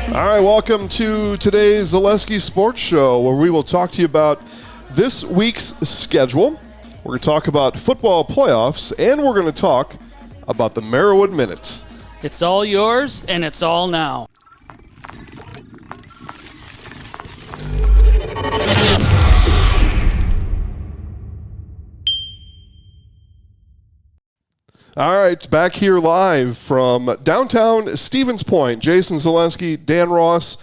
All right, welcome to today's Zaleski Sports Show, where we will talk to you about this week's schedule. We're going to talk about football playoffs, and we're going to talk about the Merriwood Minute. It's all yours, and it's all now. All right, back here live from downtown Stevens Point. Jason Zaleski, Dan Ross,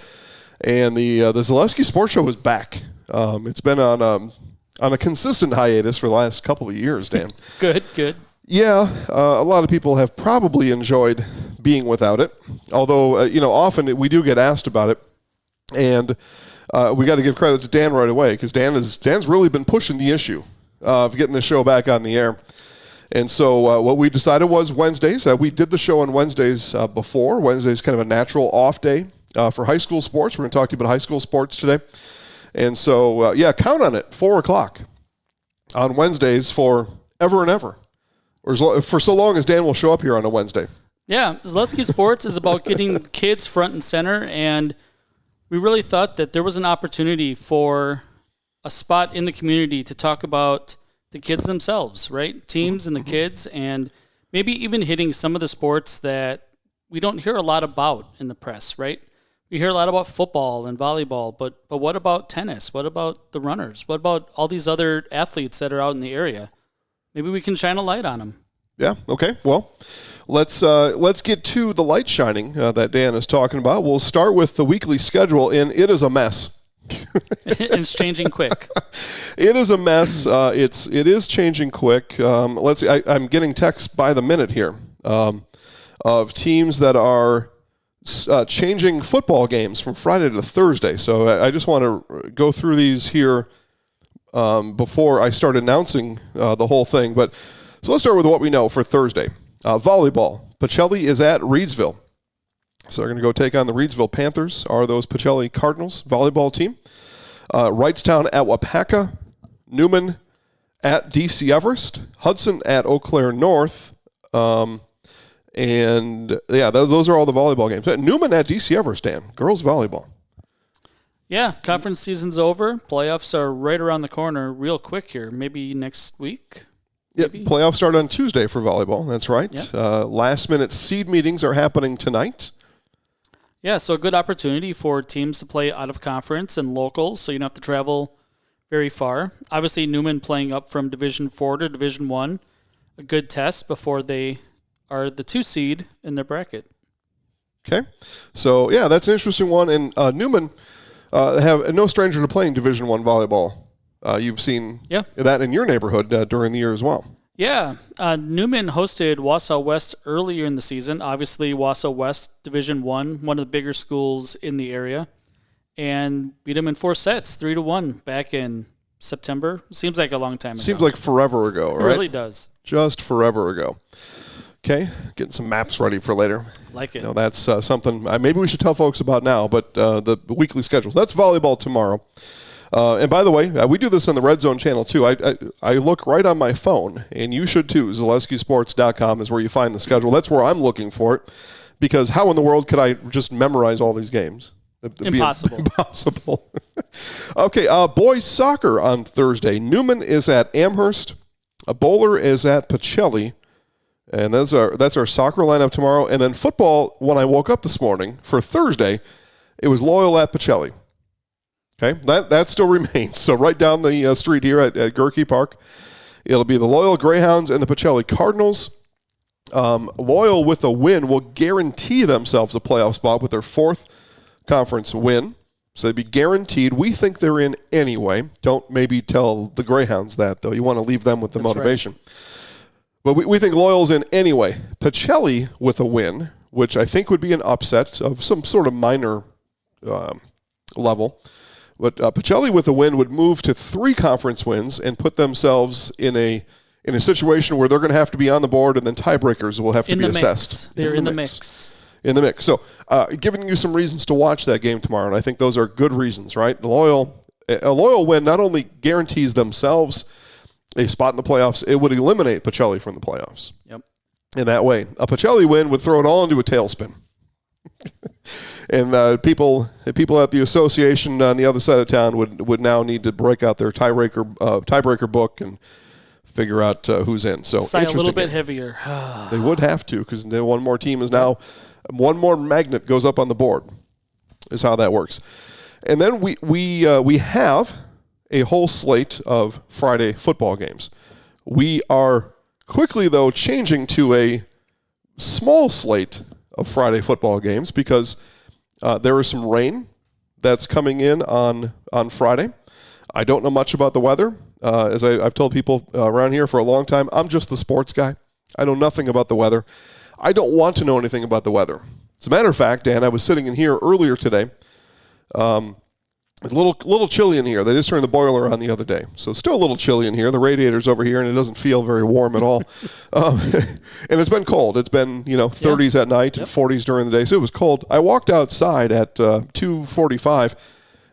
and the Zaleski Sports Show is back. It's been on a consistent hiatus for the last couple of years, Dan. Good. Yeah, a lot of people have probably enjoyed being without it, although, often we do get asked about it, and we got to give credit to Dan right away, because Dan's really been pushing the issue of getting the show back on the air. And so what we decided was Wednesdays. We did the show on Wednesdays before. Wednesday's kind of a natural off day for high school sports. We're going to talk to you about high school sports today. And so, count on it, 4 o'clock on Wednesdays for ever and ever, or for so long as Dan will show up here on a Wednesday. Yeah, Zaleski Sports is about getting kids front and center, and we really thought that there was an opportunity for a spot in the community to talk about the kids themselves, right? Teams and the kids, and maybe even hitting some of the sports that we don't hear a lot about in the press, right? We hear a lot about football and volleyball, but what about tennis? What about the runners? What about all these other athletes that are out in the area? Maybe we can shine a light on them. Yeah, okay. Well, let's get to the light shining that Dan is talking about. We'll start with the weekly schedule, and it is a mess. It's changing quick. It is a mess. It is changing quick. I'm getting texts by the minute here of teams that are changing football games from Friday to Thursday. So I just want to go through these here before I start announcing the whole thing. But so let's start with what we know for Thursday. Volleyball. Pacelli is at Reedsville. So they're going to go take on the Reedsville Panthers, are those Pacelli Cardinals volleyball team. Wrightstown at Wapaka. Newman at DC Everest. Hudson at Eau Claire North. Those are all the volleyball games. Newman at DC Everest, Dan. Girls volleyball. Yeah, conference season's over. Playoffs are right around the corner real quick here. Maybe next week? Maybe? Yep, playoffs start on Tuesday for volleyball. That's right. Yep. Last-minute seed meetings are happening tonight. Yeah, so a good opportunity for teams to play out of conference and locals, so you don't have to travel very far. Obviously, Newman playing up from Division 4 to Division 1, a good test before they are the 2 seed in their bracket. Okay, so yeah, that's an interesting one. And Newman have no stranger to playing Division 1 volleyball. You've seen that in your neighborhood during the year as well. Yeah, Newman hosted Wausau West earlier in the season. Obviously, Wausau West Division 1, one of the bigger schools in the area, and beat them in 4 sets, 3-1 back in September. Seems like a long time ago. Seems like forever ago, right? It really does. Just forever ago. Okay, getting some maps ready for later. Like it. That's something maybe we should tell folks about now, but the weekly schedule. That's volleyball tomorrow. And by the way, we do this on the Red Zone channel too. I look right on my phone, and you should too. ZaleskiSports.com is where you find the schedule. That's where I'm looking for it, because how in the world could I just memorize all these games? Impossible. Impossible. Okay, boys soccer on Thursday. Newman is at Amherst. Bowler is at Pacelli. And that's our soccer lineup tomorrow. And then football, when I woke up this morning for Thursday, it was Loyal at Pacelli. Okay, that still remains. So right down the street here at Gerke Park, it'll be the Loyal Greyhounds and the Pacelli Cardinals. Loyal with a win will guarantee themselves a playoff spot with their 4th conference win. So they'd be guaranteed. We think they're in anyway. Don't maybe tell the Greyhounds that, though. You want to leave them with the motivation. Right. But we think Loyal's in anyway. Pacelli with a win, which I think would be an upset of some sort of minor level. But Pacelli with a win would move to 3 conference wins and put themselves in a situation where they're going to have to be on the board, and then tiebreakers will have to be assessed. They're in the mix. In the mix. So giving you some reasons to watch that game tomorrow, and I think those are good reasons, right? A Loyal win not only guarantees themselves a spot in the playoffs, it would eliminate Pacelli from the playoffs. Yep. In that way. A Pacelli win would throw it all into a tailspin. And people at the association on the other side of town would now need to break out their tiebreaker book and figure out who's in. So sigh a little bit heavier. They would have to, because one more team is now, one more magnet goes up on the board, is how that works. And then we have a whole slate of Friday football games. We are quickly, though, changing to a small slate of Friday football games because there is some rain that's coming in on Friday. I don't know much about the weather. As I've told people around here for a long time, I'm just the sports guy. I know nothing about the weather. I don't want to know anything about the weather. As a matter of fact, Dan, I was sitting in here earlier today. It's a little chilly in here. They just turned the boiler on the other day. So it's still a little chilly in here. The radiator's over here, and it doesn't feel very warm at all. And it's been cold. It's been, 30s at night and 40s during the day. So it was cold. I walked outside at 2:45,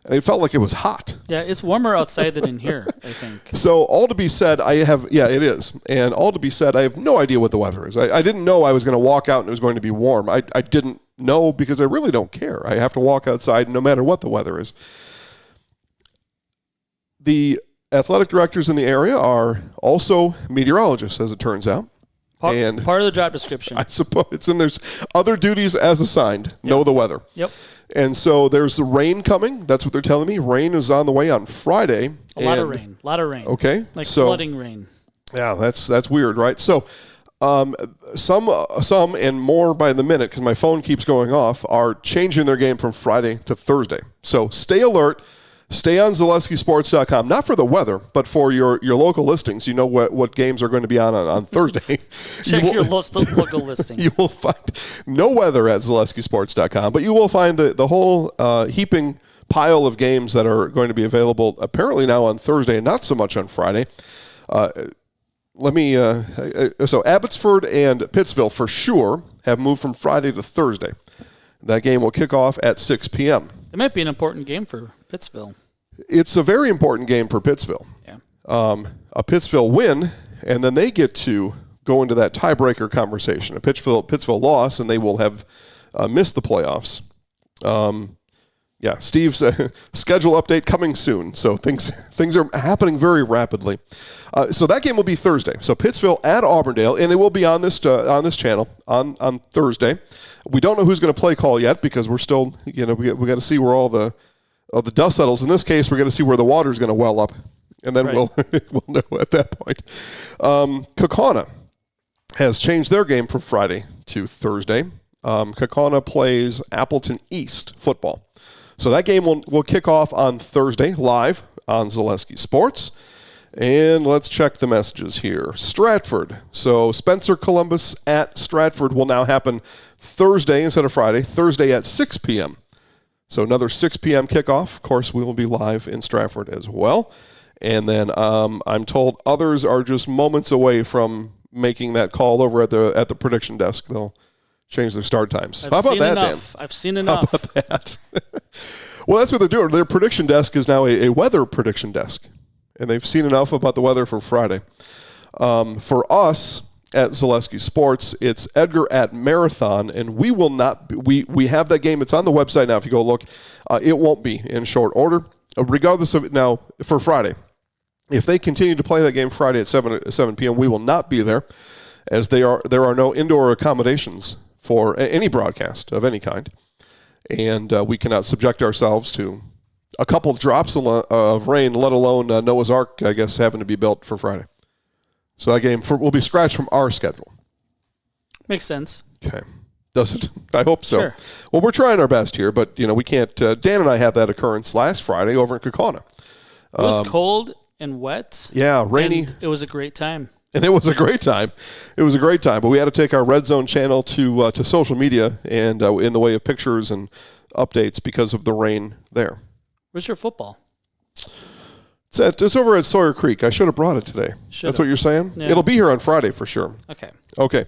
and it felt like it was hot. Yeah, it's warmer outside than in here, I think. So all to be said, it is. And all to be said, I have no idea what the weather is. I didn't know I was going to walk out and it was going to be warm. I didn't know because I really don't care. I have to walk outside no matter what the weather is. The athletic directors in the area are also meteorologists, as it turns out. Part of the job description. I suppose. And there's other duties as assigned. Know the weather. Yep. And so there's the rain coming. That's what they're telling me. Rain is on the way on Friday. A lot of rain. Okay. Like flooding rain. Yeah, that's weird, right? So some and more by the minute, because my phone keeps going off, are changing their game from Friday to Thursday. So stay alert. Stay on ZaleskiSports.com, not for the weather, but for your local listings. You know what games are going to be on Thursday. Check your list of local listings. You will find no weather at ZaleskiSports.com, but you will find the whole heaping pile of games that are going to be available apparently now on Thursday and not so much on Friday. So Abbotsford and Pittsville for sure have moved from Friday to Thursday. That game will kick off at 6 p.m. It might be an important game for Pittsville. It's a very important game for Pittsville. Yeah. A Pittsville win, and then they get to go into that tiebreaker conversation. A Pittsville loss, and they will have missed the playoffs. Steve's schedule update coming soon. So things are happening very rapidly. So that game will be Thursday. So Pittsville at Auburndale, and it will be on this channel on Thursday. We don't know who's going to play call yet because we're still, we got to see where all the dust settles. In this case, we're going to see where the water is going to well up, and then we'll know at that point. Kaukauna has changed their game from Friday to Thursday. Kaukauna plays Appleton East football. So that game will kick off on Thursday live on Zaleski Sports. And let's check the messages here. Stratford. So Spencer Columbus at Stratford will now happen Thursday instead of Friday. Thursday at 6 p.m. So another 6 p.m. kickoff. Of course, we will be live in Stratford as well. And then I'm told others are just moments away from making that call over at the prediction desk. They'll change their start times. How about that, Dan? I've seen enough. How about that? Well, that's what they're doing. Their prediction desk is now a weather prediction desk. And they've seen enough about the weather for Friday. For us at Zaleski Sports, it's Edgar at Marathon, and we will not be, we have that game. It's on the website now if you go look. It won't be in short order, regardless of it now for Friday. If they continue to play that game Friday at 7 p.m., we will not be there, as there are no indoor accommodations for any broadcast of any kind. And we cannot subject ourselves to a couple of drops of rain, let alone Noah's Ark, I guess, having to be built for Friday. So that game will be scratched from our schedule. Makes sense. Okay. Does it? I hope so. Sure. Well, we're trying our best here, but we can't. Dan and I had that occurrence last Friday over in Kaukauna. It was cold and wet. Yeah, rainy. And it was a great time. And it was a great time. But we had to take our Red Zone channel to social media and in the way of pictures and updates because of the rain there. Where's your football? It's over at Sawyer Creek. I should have brought it today. That's what you're saying? Yeah. It'll be here on Friday for sure. Okay.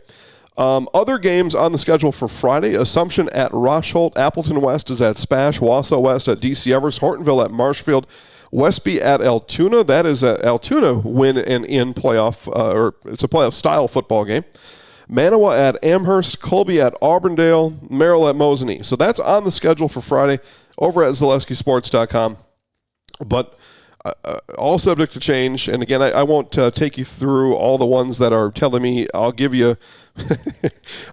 Other games on the schedule for Friday: Assumption at Rochholt, Appleton West is at Spash, Wausau West at DC Evers, Hortonville at Marshfield, Westby at Altoona. That is a Altoona win and in playoff, or it's a playoff style football game. Manawa at Amherst, Colby at Auburndale, Merrill at Mosinee. So that's on the schedule for Friday over at ZaleskiSports.com. But all subject to change. And again, I won't take you through all the ones that are telling me. I'll give you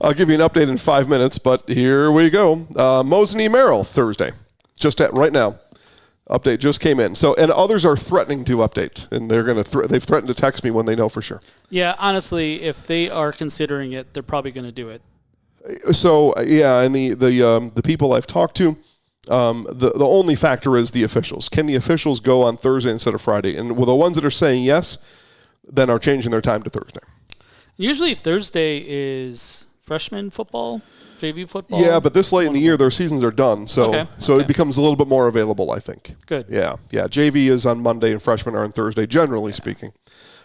I'll give you an update in 5 minutes. But here we go. Mosinee Merrill Thursday, just right now. Update just came in. So, and others are threatening to update, and they're going to they've threatened to text me when they know for sure. Yeah, honestly, if they are considering it, they're probably going to do it. So, yeah, and the people I've talked to, the only factor is the officials. Can the officials go on Thursday instead of Friday? And the ones that are saying yes, then are changing their time to Thursday. Usually Thursday is freshman football. JV football? Yeah, but this late in the year, their seasons are done, so it becomes a little bit more available, I think. Good. Yeah. JV is on Monday and freshmen are on Thursday, generally speaking,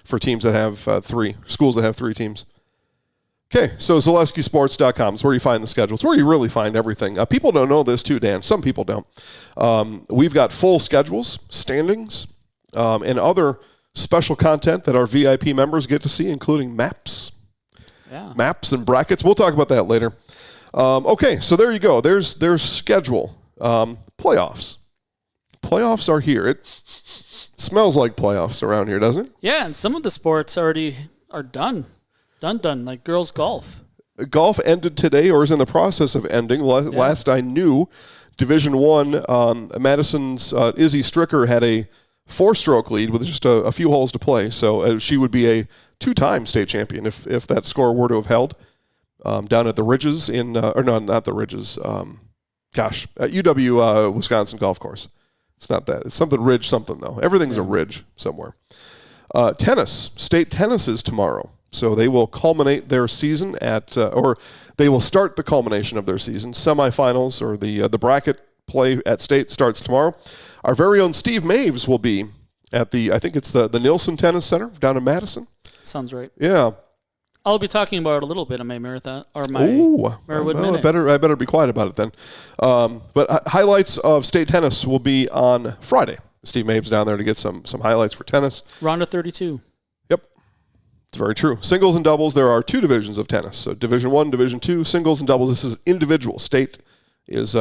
for teams that have schools that have 3 teams. Okay, so ZaleskiSports.com is where you find the schedule. It's where you really find everything. People don't know this too, Dan. Some people don't. We've got full schedules, standings, and other special content that our VIP members get to see, including maps. Yeah. Maps and brackets. We'll talk about that later. Okay, so there you go. There's their schedule. Playoffs. Playoffs are here. It smells like playoffs around here, doesn't it? Yeah, and some of the sports already are done. Done, like girls golf. Golf ended today or is in the process of ending. Last I knew, Division I, Madison's Izzy Stricker had a 4-stroke lead with just a few holes to play. So she would be a 2-time state champion if that score were to have held. Down at the Ridges or no, not the Ridges. At UW Wisconsin Golf Course. It's not that. It's something Ridge something, though. Everything's a Ridge somewhere. Tennis. State tennis is tomorrow. So they will culminate their season or they will start the culmination of their season. Semifinals or the bracket play at state starts tomorrow. Our very own Steve Maves will be at I think it's the Nielsen Tennis Center down in Madison. Sounds right. Yeah. I'll be talking about it a little bit on my marathon or my Merriwood Minute. I better be quiet about it then. But highlights of state tennis will be on Friday. Steve Mabe's down there to get some highlights for tennis. Round of 32. Yep, it's very true. Singles and doubles. There are 2 divisions of tennis. So Division I, Division II, singles and doubles. This is individual. State is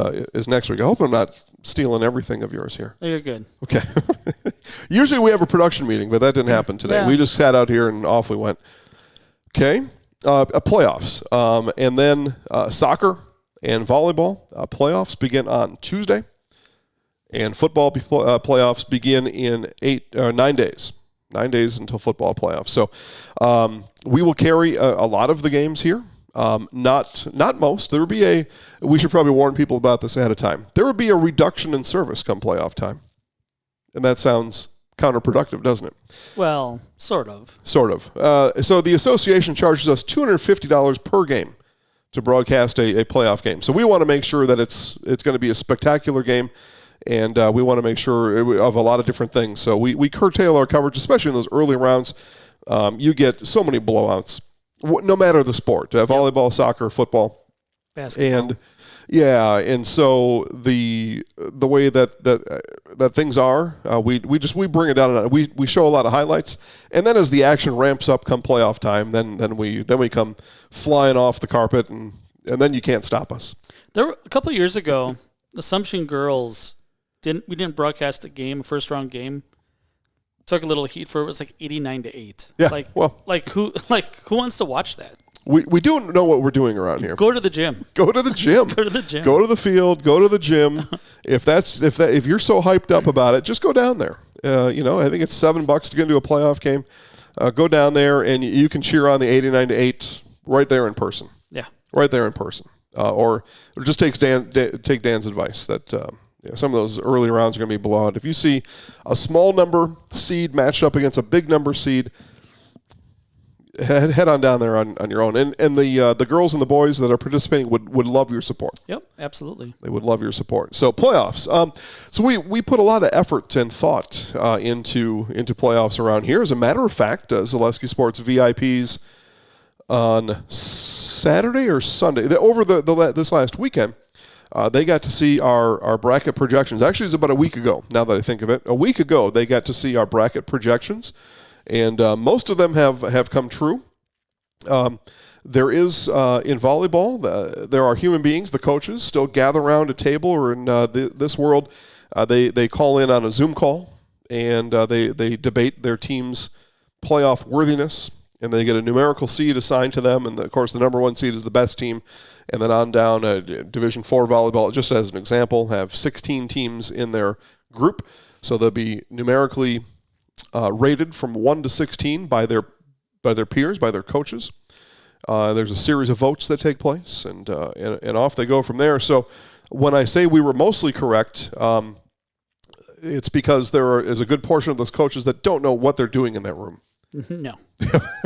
next week. I hope I'm not stealing everything of yours here. Oh, you're good. Okay. Usually we have a production meeting, but that didn't happen today. Yeah. We just sat out here and off we went. Okay, playoffs, and then soccer and volleyball playoffs begin on Tuesday, and football playoffs begin in 9 days. 9 days until football playoffs. So we will carry a lot of the games here. Not most. There will be we should probably warn people about this ahead of time. There will be a reduction in service come playoff time, and that sounds counterproductive, doesn't it? Well, sort of. Sort of. So the association charges us $250 per game to broadcast a playoff game. So we want to make sure that it's going to be a spectacular game, and we want to make sure of a lot of different things. So we curtail our coverage, especially in those early rounds. You get so many blowouts, no matter the sport, volleyball, soccer, football. Basketball. And so the way that things are, we bring it down and we show a lot of highlights, and then as the action ramps up come playoff time, then we come flying off the carpet, and then you can't stop us. There were, a couple of years ago, Assumption girls didn't broadcast a game, a first round game. Took a little heat for it. It was like 89-8. Yeah. Who wants to watch that? We don't know what we're doing around here. Go to the gym. Go to the gym. Go to the gym. Go to the field. Go to the gym. If you're so hyped up about it, just go down there. I think it's $7 to get into a playoff game. Go down there and you can cheer on the 89-8 right there in person. Yeah, right there in person. Or just take Dan's advice that some of those early rounds are going to be blowout. If you see a small number seed matched up against a big number seed, head on down there on your own. And the girls and the boys that are participating would love your support. Yep, absolutely. They would love your support. So playoffs. So we put a lot of effort and thought into playoffs around here. As a matter of fact, Zaleski Sports VIPs on Saturday or Sunday, over this last weekend, they got to see our bracket projections. Actually, it was about a week ago, now that I think of it. A week ago, they got to see our bracket projections. And most of them have come true. There is in volleyball, there are human beings, the coaches, still gather around a table, or in this world, they call in on a Zoom call, and they debate their team's playoff worthiness, and they get a numerical seed assigned to them, and of course the number one seed is the best team, and then on down. Division IV volleyball, just as an example, have 16 teams in their group, so they'll be numerically rated from 1 to 16 by their peers, by their coaches. There's a series of votes that take place, and off they go from there. So when I say we were mostly correct, it's because there is a good portion of those coaches that don't know what they're doing in that room. No,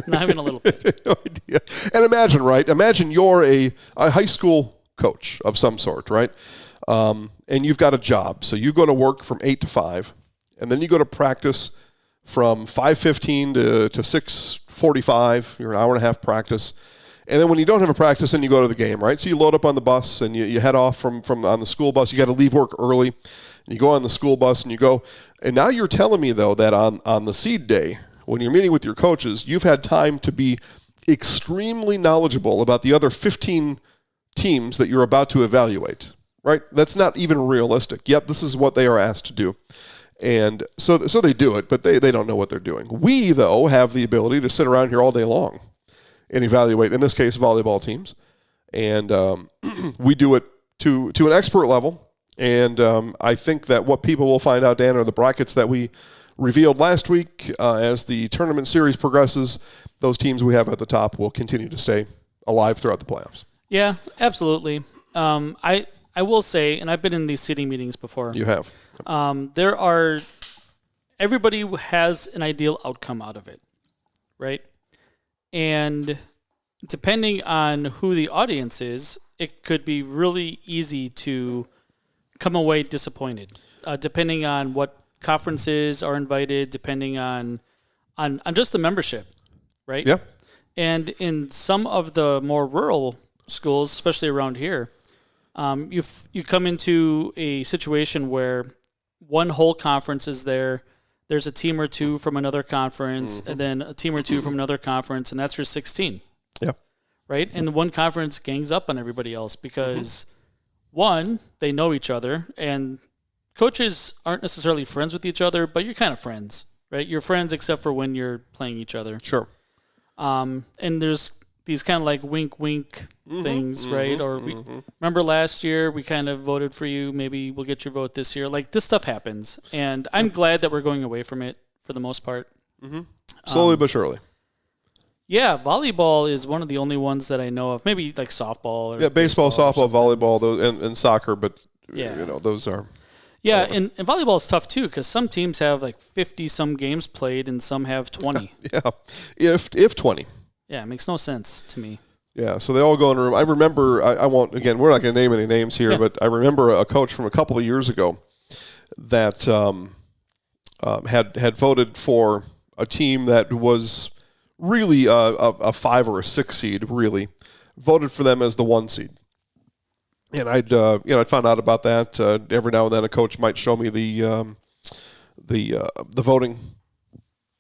not even a little bit. No idea. And imagine, right? Imagine you're a high school coach of some sort, right? And you've got a job. So you go to work from 8 to 5, and then you go to practice from 5:15 to 6:45. You're an hour and a half practice. And then when you don't have a practice, then you go to the game, right? So you load up on the bus and you head off from on the school bus. You got to leave work early. And you go on the school bus and you go. And now you're telling me, though, that on the seed day, when you're meeting with your coaches, you've had time to be extremely knowledgeable about the other 15 teams that you're about to evaluate, right? That's not even realistic. Yet this is what they are asked to do. And so they do it, but they don't know what they're doing. We, though, have the ability to sit around here all day long and evaluate, in this case, volleyball teams. And we do it to an expert level. And I think that what people will find out, Dan, are the brackets that we revealed last week. As the tournament series progresses, those teams we have at the top will continue to stay alive throughout the playoffs. Yeah, absolutely. I will say, and I've been in these seating meetings before. You have. Everybody has an ideal outcome out of it, right? And depending on who the audience is, it could be really easy to come away disappointed, depending on what conferences are invited, depending on just the membership, right? Yeah. And in some of the more rural schools, especially around here, you come into a situation where one whole conference is there. There's a team or two from another conference, and then a team or two from another conference, and that's your 16. Yeah. Right? And the one conference gangs up on everybody else because, one, they know each other, and coaches aren't necessarily friends with each other, but you're kind of friends, right? You're friends except for when you're playing each other. Sure. And there's these kind of like wink things, right? Or remember last year we kind of voted for you. Maybe we'll get your vote this year. Like this stuff happens, and I'm glad that we're going away from it for the most part. Slowly but surely. Yeah, volleyball is one of the only ones that I know of. Maybe like softball or baseball, softball, volleyball, those, and soccer, but Yeah. those are. Yeah, and volleyball is tough too because some teams have like 50-some games played and some have 20. Yeah, if 20. Yeah, it makes no sense to me. Yeah, so they all go in a room. I remember, I won't, again, we're not going to name any names here, but I remember a coach from a couple of years ago that had voted for a team that was really a 5 or a 6 seed, really, voted for them as the 1 seed. And I'd found out about that. Every now and then a coach might show me the voting,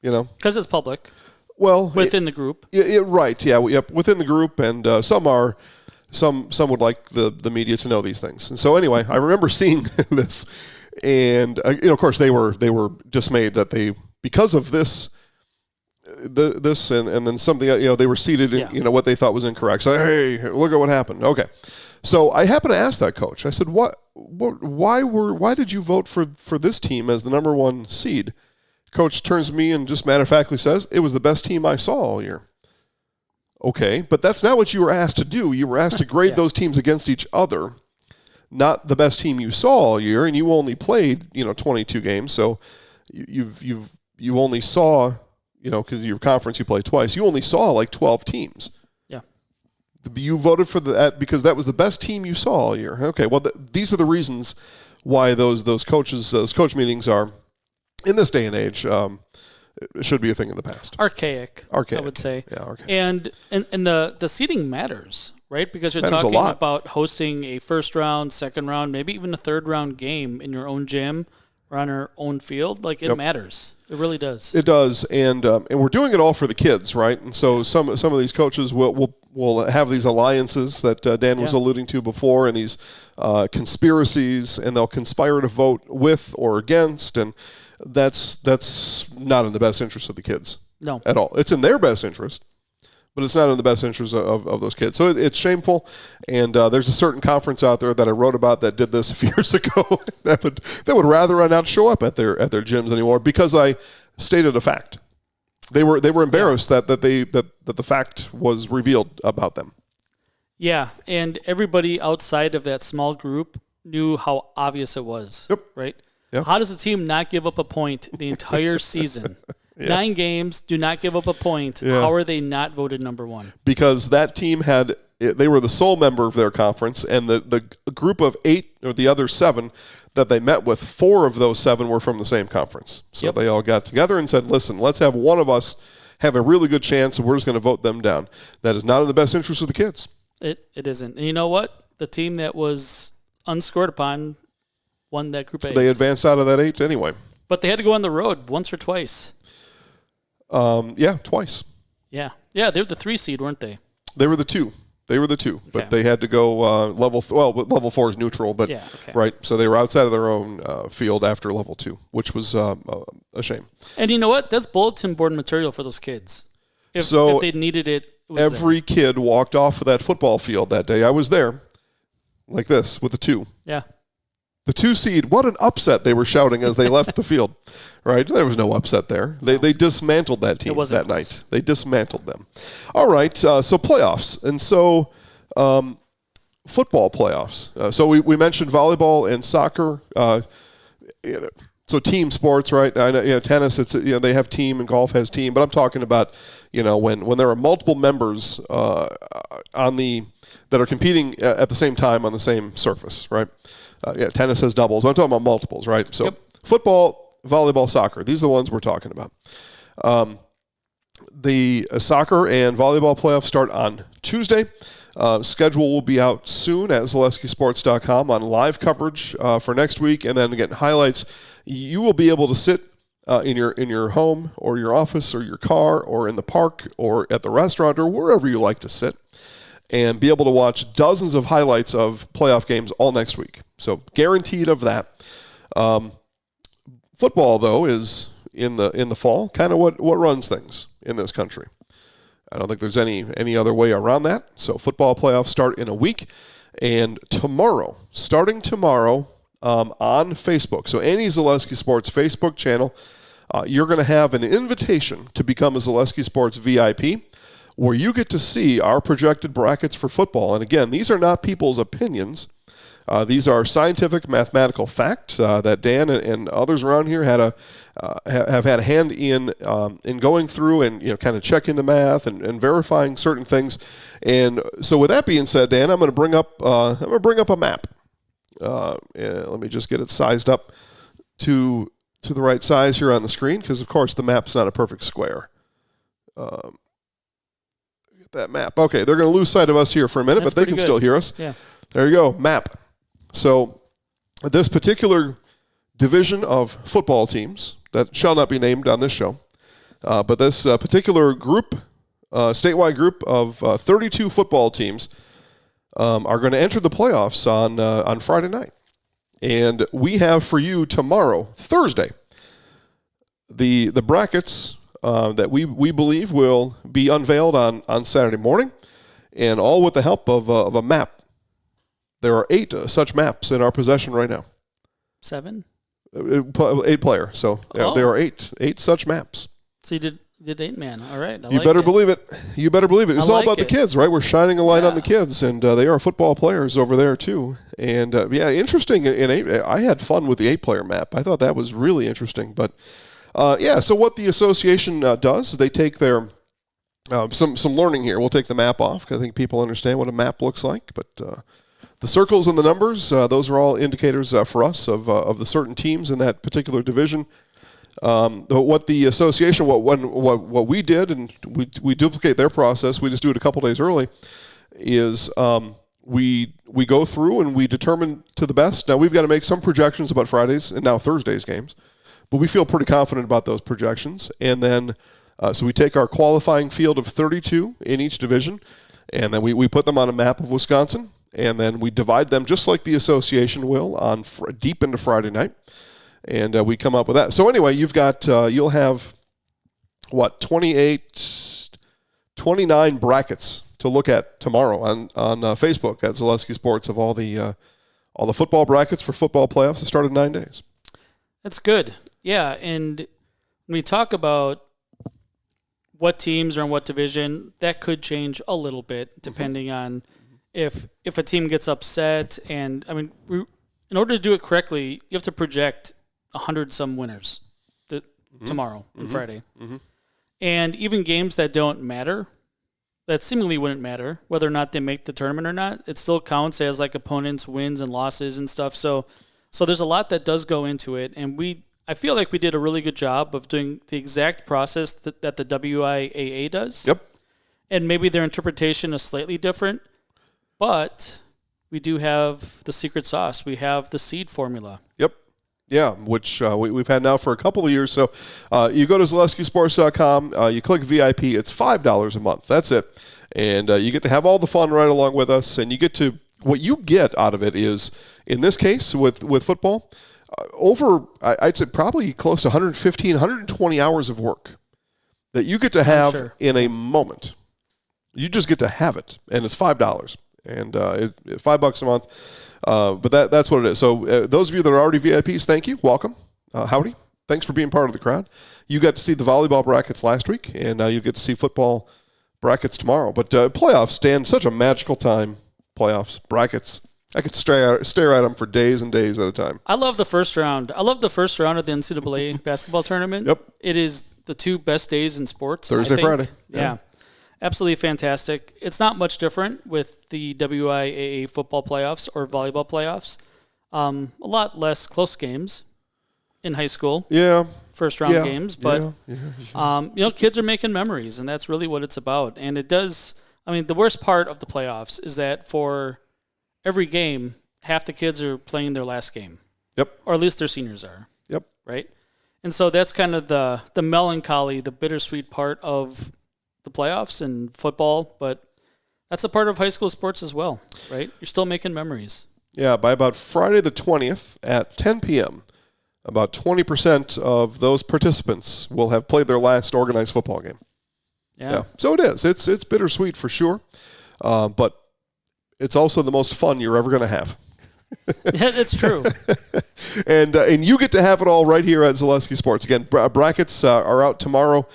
Because it's public. Well, within the group. Right, yeah, within the group, and some would like the media to know these things. And so anyway, I remember seeing this, and of course they were dismayed that because of this and then something, they were seated in what they thought was incorrect. So hey, look at what happened. Okay, so I happened to ask that coach. I said, why did you vote for this team as the number 1 seed? Coach turns to me and just matter-of-factly says, it was the best team I saw all year. Okay, but that's not what you were asked to do. You were asked to grade those teams against each other, not the best team you saw all year, and you only played, 22 games, so you only saw, because your conference you play twice, you only saw like 12 teams. Yeah. You voted for that because that was the best team you saw all year. Okay, well, these are the reasons why those coach meetings are, in this day and age, it should be a thing in the past. Archaic, I would say. Yeah, archaic. And the seating matters, right? Because you're Matters talking a lot. about hosting a first round, second round, maybe even a third round game in your own gym or on your own field. Like, it matters. It really does. It does, and we're doing it all for the kids, right? And so some of these coaches will will have these alliances that Dan was alluding to before, and these conspiracies, and they'll conspire to vote with or against, and that's not in the best interest of the kids. No. At all. It's in their best interest, but it's not in the best interest of those kids. So it's shameful, and there's a certain conference out there that I wrote about that did this a few years ago that would rather not show up at their gyms anymore because I stated a fact. They were embarrassed that the fact was revealed about them. Yeah, and everybody outside of that small group knew how obvious it was. Yep. Right? Yep. How does a team not give up a point the entire season? Yeah. 9 games, do not give up a point. Yeah. How are they not voted number 1? Because that team they were the sole member of their conference, and the group of 8 or the other 7 that they met with, 4 of those 7 were from the same conference. So they all got together and said, listen, let's have one of us have a really good chance, and we're just going to vote them down. That is not in the best interest of the kids. It isn't. And you know what? The team that was unscored upon won that group 8. They advanced out of that 8 anyway. But they had to go on the road once or twice. Twice. Yeah. Yeah, they were the 3 seed, weren't they? They were the 2. Okay. But they had to go level 4 is neutral, but right. So they were outside of their own field after level 2, which was a shame. And you know what? That's bulletin board material for those kids. If they needed it, every kid walked off of that football field that day. I was there, like this, with the 2. Yeah. The 2 seed, what an upset they were shouting as they left the field, right? There was no upset there. They dismantled that team that night. They dismantled them. All right, so playoffs. And so football playoffs. So we mentioned volleyball and soccer. So team sports, right? I know, tennis, they have team, and golf has team. But I'm talking about, when there are multiple members that are competing at the same time on the same surface, right? Tennis has doubles. I'm talking about multiples, right? So football, volleyball, soccer. These are the ones we're talking about. The soccer and volleyball playoffs start on Tuesday. Schedule will be out soon at ZaleskiSports.com on live coverage for next week, and then again highlights. You will be able to sit in your home or your office or your car or in the park or at the restaurant or wherever you like to sit, and be able to watch dozens of highlights of playoff games all next week. So guaranteed of that. Football, though, is in the fall, kind of what runs things in this country. I don't think there's any other way around that. So football playoffs start in a week. And starting tomorrow on Facebook, so any Zaleski Sports Facebook channel, you're going to have an invitation to become a Zaleski Sports VIP, where you get to see our projected brackets for football. And again, these are not people's opinions. These are scientific, mathematical facts that Dan and others around here have had a hand in going through and kind of checking the math and verifying certain things. And so, with that being said, Dan, I'm going to bring up a map. Let me just get it sized up to the right size here on the screen, because of course the map's not a perfect square. Get that map. Okay, they're going to lose sight of us here for a minute, but they can still hear us. Yeah. There you go, map. So this particular division of football teams that shall not be named on this show, but this particular group, statewide group of 32 football teams, are going to enter the playoffs on Friday night. And we have for you tomorrow, Thursday, the brackets that we believe will be unveiled on Saturday morning, and all with the help of a map. There are 8 such maps in our possession right now. 7? 8 player. So there are 8 such maps. So you did 8-man. All right. You better believe it. It's all about the kids, right? We're shining a light on the kids, and they are football players over there too. And interesting. I had fun with the 8-player map. I thought that was really interesting. But so what the association does is they take their some learning here. We'll take the map off, because I think people understand what a map looks like. But the circles and the numbers, those are all indicators for us of the certain teams in that particular division. What the association, what we did, and we duplicate their process, we just do it a couple days early, is we go through and we determine to the best. Now, we've got to make some projections about Fridays and now Thursdays games, but we feel pretty confident about those projections. And then, so we take our qualifying field of 32 in each division, And then we put them on a map of Wisconsin, and then we divide them just like the association will on deep into Friday night. And we come up with that. So anyway, you've got, you'll have, 29 brackets to look at tomorrow on Facebook at Zaleski Sports of all the football brackets for football playoffs that start in 9 days. That's good. Yeah, and when we talk about what teams are in what division, that could change a little bit depending on if a team gets upset. And, I mean, in order to do it correctly, you have to project 100-some winners tomorrow and Friday. Mm-hmm. And even games that don't matter, that seemingly wouldn't matter, whether or not they make the tournament or not, it still counts as like opponents' wins and losses and stuff. So there's a lot that does go into it, and I feel like we did a really good job of doing the exact process that the WIAA does. Yep. And maybe their interpretation is slightly different, but we do have the secret sauce. We have the seed formula. Yep. Yeah, which we've had now for a couple of years. So you go to ZaleskiSports.com, you click VIP, it's $5 a month. That's it. And you get to have all the fun right along with us, and you get to, what you get out of it is, in this case with football, I'd say probably close to 115, 120 hours of work that you get to have in a moment. You just get to have it, and it's $5. And $5 a month. But that's what it is. So those of you that are already VIPs, thank you. Welcome. Howdy. Thanks for being part of the crowd. You got to see the volleyball brackets last week, and now you get to see football brackets tomorrow. But playoffs, Dan, such a magical time. Playoffs, brackets. I could stare at them for days and days at a time. I love the first round. I love the first round of the NCAA basketball tournament. Yep. It is the two best days in sports. Thursday, Friday. Yeah. Absolutely fantastic. It's not much different with the WIAA football playoffs or volleyball playoffs. A lot less close games in high school. Yeah. First round games. But, kids are making memories, and that's really what it's about. And it does, the worst part of the playoffs is that for every game, half the kids are playing their last game. Yep. Or at least their seniors are. Yep. Right? And so that's kind of the melancholy, the bittersweet part of the playoffs and football, but that's a part of high school sports as well, right? You're still making memories. Yeah, by about Friday the 20th at 10 p.m., about 20% of those participants will have played their last organized football game. Yeah. So it is. It's bittersweet for sure, but it's also the most fun you're ever going to have. Yeah, it's true. And you get to have it all right here at Zaleski Sports. Again, brackets are out tomorrow.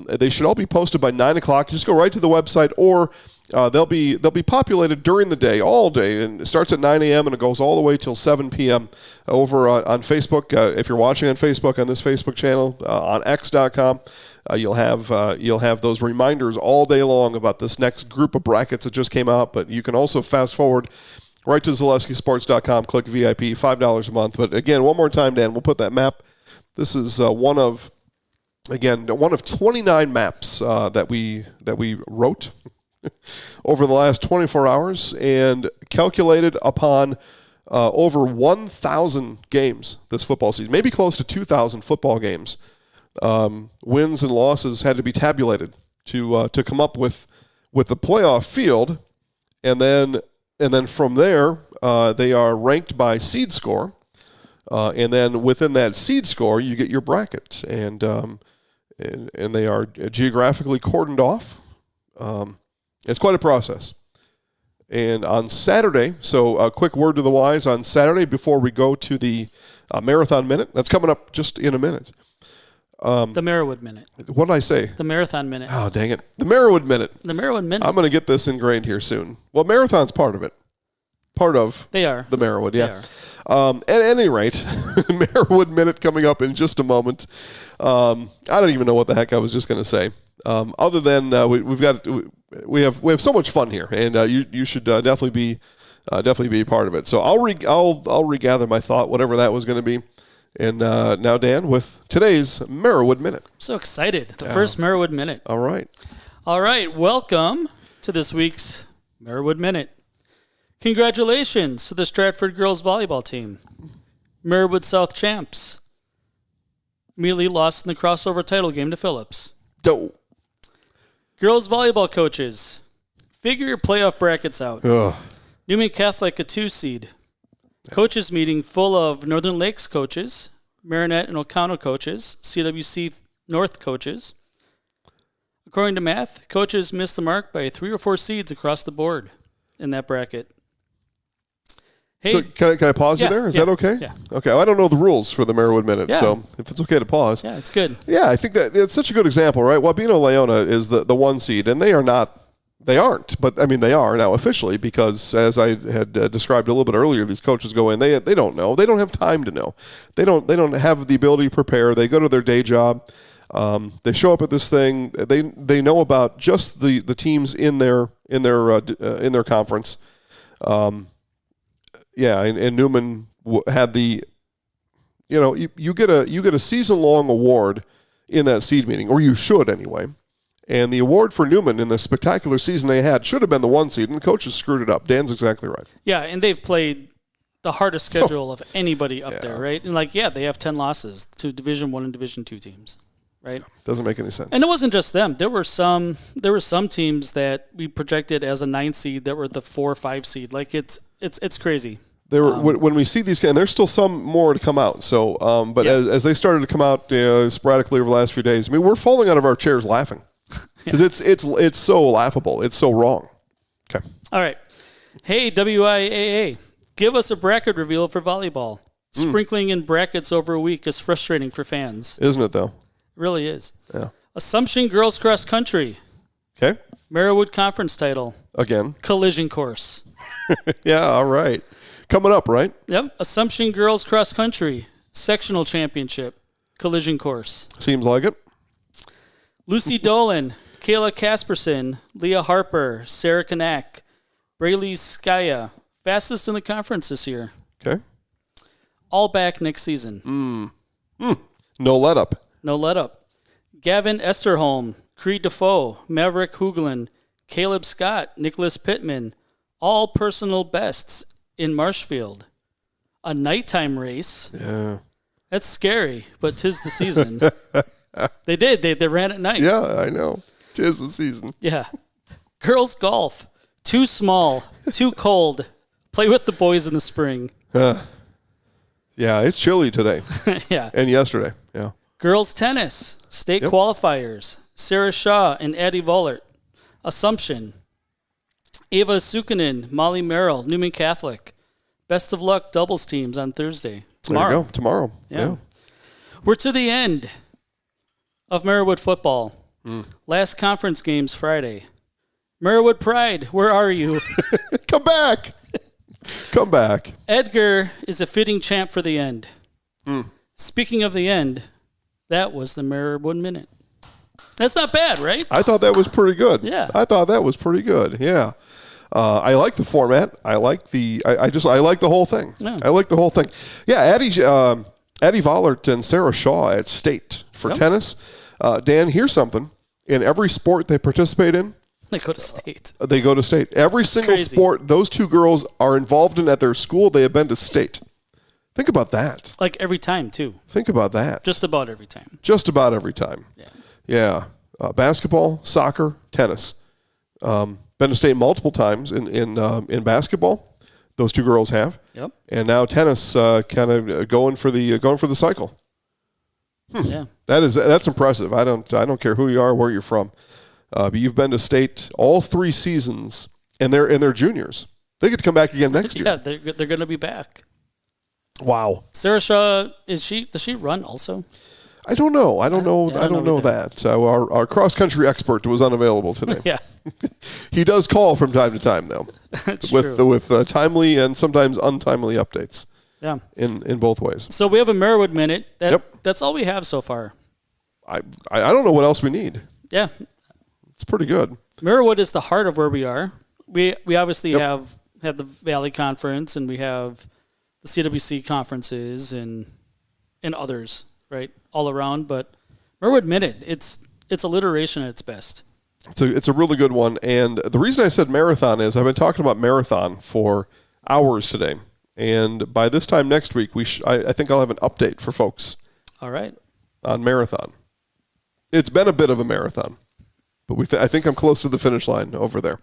They should all be posted by 9 o'clock. Just go right to the website, or they'll be populated during the day, all day, and it starts at 9 a.m. and it goes all the way till 7 p.m. over on Facebook. If you're watching on Facebook, on this Facebook channel, on X.com, you'll have those reminders all day long about this next group of brackets that just came out. But you can also fast forward right to ZaleskiSports.com, click VIP, $5 a month. But again, one more time, Dan, we'll put that map. This is one of 29 maps that we wrote over the last 24 hours and calculated upon over 1,000 games this football season, maybe close to 2,000 football games. Wins and losses had to be tabulated to come up with the playoff field, and then from there they are ranked by seed score, and then within that seed score you get your bracket, and they are geographically cordoned off. It's quite a process. And on Saturday, so a quick word to the wise, on Saturday before we go to the Marathon Minute, that's coming up just in a minute. The Merriwood Minute. What did I say? The Marathon Minute. Oh, dang it. The Merriwood Minute. The Merriwood Minute. I'm going to get this ingrained here soon. Well, Marathon's part of it. Part of they are. The Merriwood, yeah. At any rate, Merriwood Minute coming up in just a moment. I don't even know what the heck I was just going to say. Other than we have so much fun here, and you should definitely be a part of it. So I'll regather my thought, whatever that was going to be. And now, Dan, with today's Merriwood Minute. I'm so excited. The first Merriwood Minute. All right. Welcome to this week's Merriwood Minute. Congratulations to the Stratford girls volleyball team. Merriwood South champs. Immediately lost in the crossover title game to Phillips. Dope. Girls volleyball coaches Figure your playoff brackets out. Ugh. Newman Catholic, a 2 seed. Coaches meeting full of Northern Lakes coaches, Marinette and Oconto coaches, CWC North coaches. According to math, coaches missed the mark by 3 or 4 seeds across the board in that bracket. Hey, So can I pause you there? Is that okay? Yeah. Okay. Well, I don't know the rules for the Merriwood Minute, so if it's okay to pause. Yeah, it's good. Yeah, I think that it's such a good example, right? Wabeno Leona is the 1 seed, and they aren't, but I mean they are now officially because, as I had described a little bit earlier, these coaches go in, they don't know, they don't have time to know, they don't have the ability to prepare. They go to their day job, they show up at this thing, they know about just the teams in their conference. And Newman had the, you get a season-long award in that seed meeting, or you should anyway. And the award for Newman in the spectacular season they had should have been the 1 seed, and the coaches screwed it up. Dan's exactly right. Yeah, and they've played the hardest schedule of anybody up there, right? And they have 10 losses to Division I and Division II teams, right? Doesn't make any sense. And it wasn't just them. There were some teams that we projected as a 9 seed that were the 4 or 5 seed. Like it's crazy. There were, when we see these guys, and there's still some more to come out. So, as they started to come out sporadically over the last few days, I mean, we're falling out of our chairs laughing because it's so laughable. It's so wrong. Okay. All right. Hey, WIAA, give us a bracket reveal for volleyball. Sprinkling in brackets over a week is frustrating for fans. Isn't it, though? It really is. Yeah. Assumption Girls Cross Country. Okay. Merriwood Conference title. Again. Collision course. Yeah, all right. Coming up, right? Yep. Assumption Girls Cross Country. Sectional Championship. Collision course. Seems like it. Lucy Dolan, Kayla Casperson, Leah Harper, Sarah Kanak, Braylee Skaya. Fastest in the conference this year. Okay. All back next season. No let up. No let up. Gavin Esterholm, Creed Defoe, Maverick Hoogland, Caleb Scott, Nicholas Pittman. All personal bests in Marshfield. A nighttime race. Yeah. That's scary, but 'tis the season. They ran at night. Yeah, I know. 'Tis the season. Yeah. Girls golf. Too small. Too cold. Play with the boys in the spring. Yeah, it's chilly today. Yeah. And yesterday. Yeah. Girls tennis. State qualifiers. Sarah Shaw and Addie Vollert. Assumption. Ava Sukinen, Molly Merrill, Newman Catholic. Best of luck doubles teams on Thursday. Tomorrow. There you go. Tomorrow. Yeah. We're to the end of Merriwood football. Last conference games Friday. Merriwood Pride, where are you? Come back. Come back. Edgar is a fitting champ for the end. Speaking of the end, that was the Merriwood Minute. That's not bad, right? I thought that was pretty good. Yeah. I thought that was pretty good. Yeah. I like the format. I like I like the whole thing. Yeah. I like the whole thing. Yeah, Addie Vollert and Sarah Shaw at state for tennis. Dan, here's something. In every sport they participate in, They go to state. they go to state. Every single crazy. sport those two girls are involved in at their school, they have been to state. Think about that. Like every time, too. Think about that. Just about every time. Just about every time. Yeah. Yeah. Basketball, soccer, tennis. Been to state multiple times in basketball. Those two girls have. Yep. And now tennis kind of going for the cycle. Yeah. That's impressive. I don't care who you are, where you're from. But you've been to state all 3 seasons, and they're juniors. They get to come back again next year. Yeah, they're going to be back. Wow. Sarah Shaw, does she run also? I don't know. I don't know either. that. So our cross country expert was unavailable today. Yeah. He does call from time to time, though, That's with true. timely and sometimes untimely updates. Yeah. In both ways. So we have a Merriwood Minute. Yep. That's all we have so far. I don't know what else we need. Yeah. It's pretty good. Merriwood is the heart of where we are. We obviously have had the Valley Conference, and we have the CWC conferences and others, right, all around. But Merriwood Minute, it's alliteration at its best. It's a really good one. And the reason I said marathon is I've been talking about marathon for hours today. And by this time next week, I think I'll have an update for folks. All right. On marathon. It's been a bit of a marathon, but I think I'm close to the finish line over there.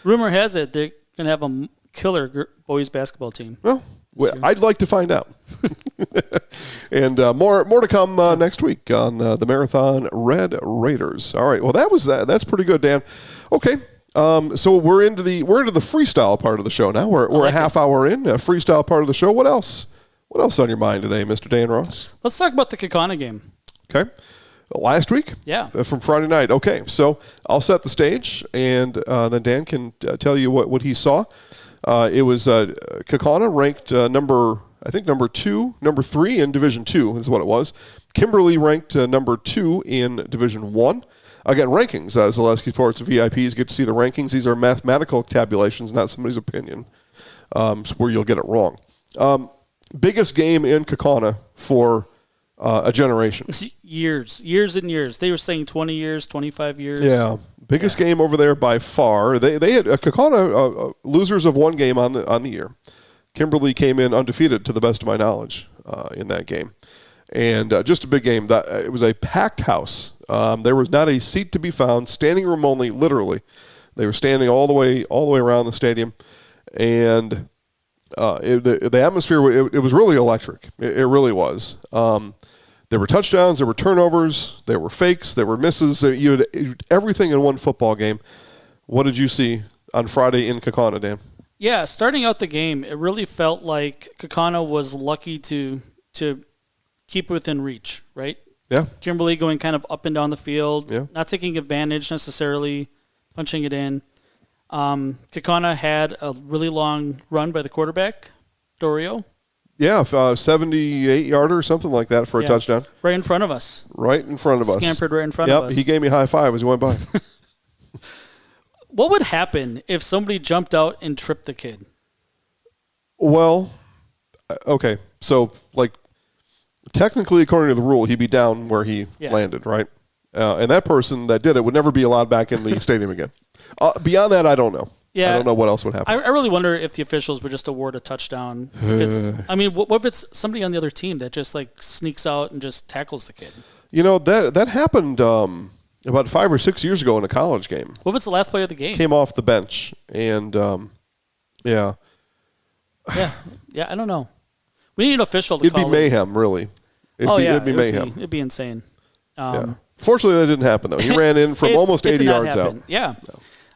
Rumor has it they're going to have a killer boys basketball team. Well, I'd like to find out. And more to come next week on the Marathon Red Raiders. All right. Well, that's pretty good, Dan. Okay. So we're into the freestyle part of the show now. We're a half hour in, a freestyle part of the show. What else? What else on your mind today, Mr. Dan Ross? Let's talk about the Kaukauna game. Okay. Last week? Yeah. From Friday night. Okay. So I'll set the stage, and then Dan can tell you what he saw. It was Kaukauna ranked number 3 in Division 2 is what it was. Kimberly ranked number 2 in Division 1. Again, rankings. Zaleski Sports VIPs get to see the rankings. These are mathematical tabulations, not somebody's opinion, where you'll get it wrong. Biggest game in Kaukauna for a generation. Years and years. They were saying 20 years, 25 years. Yeah, biggest game over there by far. They had Kaukauna losers of one game on the year. Kimberly came in undefeated, to the best of my knowledge, in that game, and just a big game. It was a packed house. There was not a seat to be found. Standing room only, literally. They were standing all the way around the stadium, and the atmosphere, it was really electric. It really was. There were touchdowns, there were turnovers, there were fakes, there were misses. You had everything in one football game. What did you see on Friday in Kaukauna, Dan? Yeah, starting out the game, it really felt like Kaukauna was lucky to keep within reach, right? Yeah. Kimberly going kind of up and down the field, yeah. Not taking advantage necessarily, punching it in. Kaukauna had a really long run by the quarterback, Dorio. Yeah, 78-yarder or something like that for a touchdown. Right in front of us. Right in front of us. Scampered right in front of us. Yep, he gave me a high five as he went by. What would happen if somebody jumped out and tripped the kid? Well, okay, so technically, according to the rule, he'd be down where he landed, right? And that person that did it would never be allowed back in the stadium again. Beyond that, I don't know. Yeah, I don't know what else would happen. I really wonder if the officials would just award a touchdown. What if it's somebody on the other team that just sneaks out and just tackles the kid? You know, that happened about 5 or 6 years ago in a college game. What if it's the last play of the game? Came off the bench, and yeah. Yeah, I don't know. We need an official to It'd call be mayhem, really. It'd be mayhem. It'd be insane. Fortunately, that didn't happen, though. He ran in from almost 80 yards out. Yeah.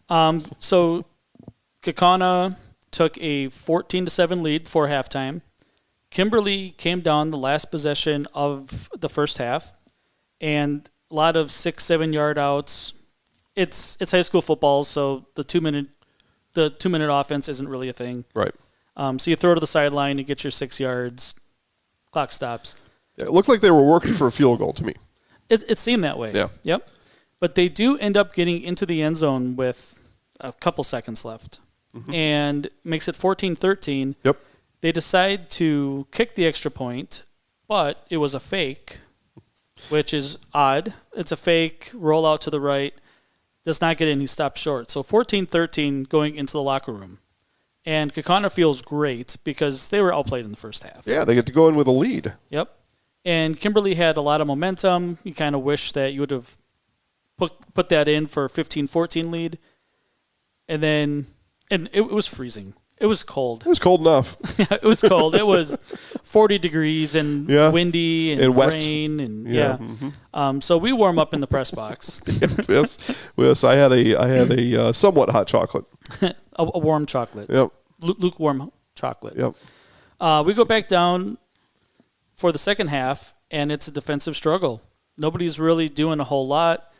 No. So Kaukauna took a 14-7 lead before halftime. Kimberly came down the last possession of the first half, and a lot of 6-7 yard outs. It's high school football, so the 2 minute offense isn't really a thing. Right. So you throw it to the sideline, you get your 6 yards, clock stops. It looked like they were working for a field goal to me. It seemed that way. Yeah. Yep. But they do end up getting into the end zone with a couple seconds left, and makes it 14-13. Yep. They decide to kick the extra point, but it was a fake, which is odd. It's a fake, roll out to the right, does not get in, he stopped short. So 14-13 going into the locker room. And Kaukauna feels great because they were outplayed in the first half. Yeah, they get to go in with a lead. Yep. And Kimberly had a lot of momentum. You kind of wish that you would have put that in for a 15-14 lead. And it was freezing. It was cold. It was cold enough. Yeah, it was cold. It was 40 degrees and windy and wet. Rain and so we warm up in the press box. yes. I had a somewhat hot chocolate. a warm chocolate. Yep. Lukewarm chocolate. Yep. We go back down for the second half, and it's a defensive struggle. Nobody's really doing a whole lot.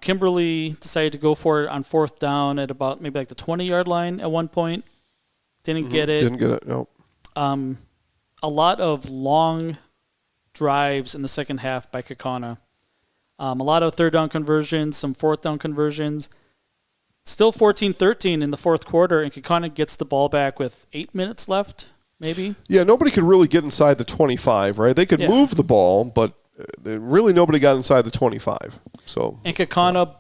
Kimberly decided to go for it on fourth down at about maybe the 20-yard line at one point. Didn't get it. Didn't get it, no. A lot of long drives in the second half by Kaukauna. A lot of third down conversions, some fourth down conversions. Still 14-13 in the fourth quarter, and Kaukauna gets the ball back with 8 minutes left, maybe. Yeah, nobody could really get inside the 25, right? They could move the ball, but really nobody got inside the 25. And Kaukauna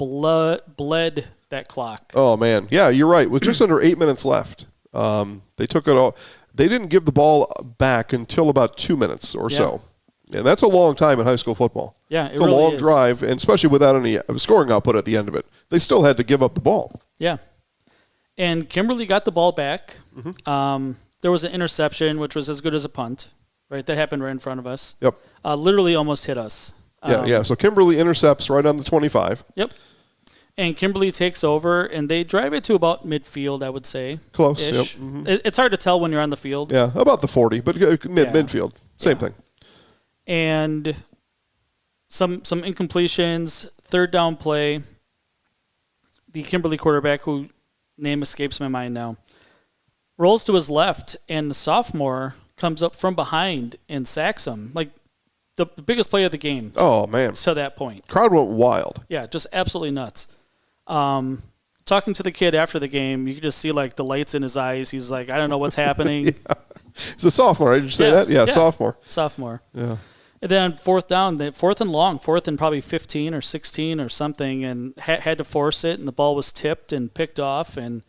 bled that clock. Oh, man. Yeah, you're right. With just under 8 minutes left, they took it all. They didn't give the ball back until about 2 minutes or so. And that's a long time in high school football. Yeah, it's a really long drive, and especially without any scoring output at the end of it. They still had to give up the ball. Yeah. And Kimberly got the ball back. There was an interception, which was as good as a punt, right? That happened right in front of us. Yep. Literally almost hit us. Yeah. So Kimberly intercepts right on the 25. Yep. And Kimberly takes over, and they drive it to about midfield, I would say. Close. Yep. It's hard to tell when you're on the field. Yeah, about the 40, but midfield. Same thing. And some incompletions, third down play. The Kimberly quarterback, who name escapes my mind now, rolls to his left, and the sophomore comes up from behind and sacks him. Like the biggest play of the game. Oh, man. To that point. Crowd went wild. Yeah, just absolutely nuts. Talking to the kid after the game, you could just see like the lights in his eyes. He's like, I don't know what's happening. He's a sophomore, right? Did you say that? Yeah, sophomore. Sophomore. Yeah. And then fourth and long, fourth and probably 15 or 16 or something, and had to force it, and the ball was tipped and picked off, and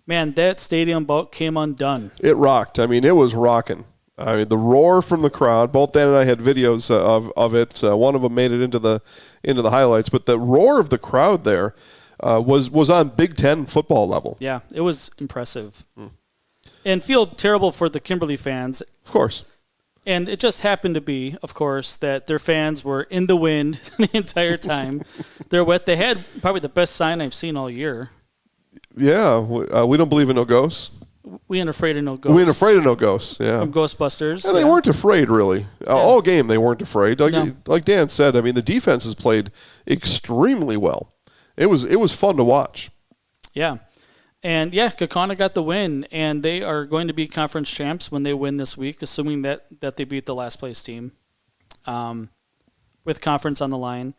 man, that stadium about came undone. It rocked. I mean, it was rocking. I mean, the roar from the crowd. Both Dan and I had videos of it. One of them made it into the highlights, but the roar of the crowd there was on Big Ten football level. Yeah, it was impressive, and feel terrible for the Kimberly fans, of course. And it just happened to be, of course, that their fans were in the wind the entire time. They're wet. They had probably the best sign I've seen all year. Yeah, we don't believe in no ghosts. We ain't afraid of no ghosts. We ain't afraid of no ghosts, yeah. From Ghostbusters. And they weren't afraid, really. All game, they weren't afraid. Like Dan said, I mean, the defense has played extremely well. It was fun to watch. Yeah. And, yeah, Kaukauna got the win, and they are going to be conference champs when they win this week, assuming that they beat the last-place team with conference on the line.